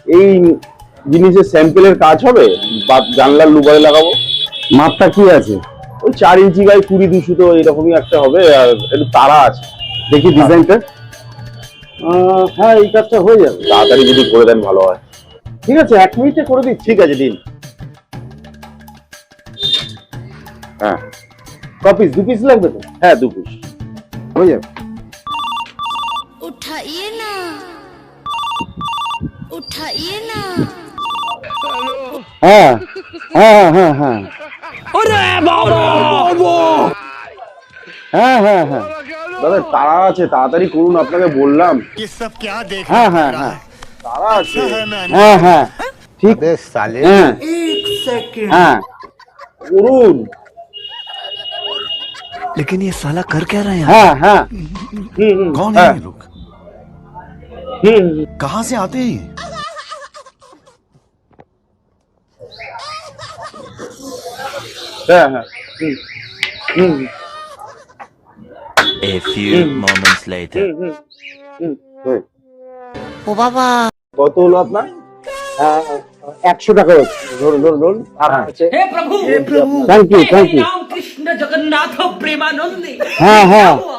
এই জিনিসের স্যাম্পেলের কাজ হবে বা জানলার লুবারে লাগাবো। মাপটা কি আছে? ওই 4 ইঞ্চি বাই 20-200 তো এরকমই একটা হবে, আর একটু তারা আছে। দেখি ডিজাইনটা। হ্যাঁ, এই কাজটা হয়ে যাবে। তাড়াতাড়ি যদি করে দেন ভালো হয়। ঠিক আছে, 1 মিনিটে করে দিচ্ছি। ঠিক আছে, দিন। হ্যাঁ কপিস 2 পিস লাগবে তো? হ্যাঁ, 2 পিস হয়ে যাবে। उठाइए ना, उठाइए ना। হ্যাঁ হ্যাঁ হ্যাঁ হ্যাঁ হ্যাঁ হ্যাঁ হ্যাঁ দাদা তারা আছে, তাড়াতাড়ি করুন, আপনাকে বললাম। ये सब क्या देख হ্যাঁ হ্যাঁ হ্যাঁ তারা আছে। হ্যাঁ হ্যাঁ ঠিক। साले হ্যাঁ হ্যাঁ করুন। लेकिन ये साला कर क्या रहे हैं? হ্যাঁ হ্যাঁ कौन है ये लोग? कहाँ से आते हैं? হ্যাঁ হ্যাঁ A few moments later. ओ बाबा কত হলো আপনার? 100 টাকা হচ্ছে। ধরুন ধরুন ধরুন। हे प्रभु thank you thank you. Ram Krishna Jagannath Premanand হ্যাঁ হ্যাঁ हुआ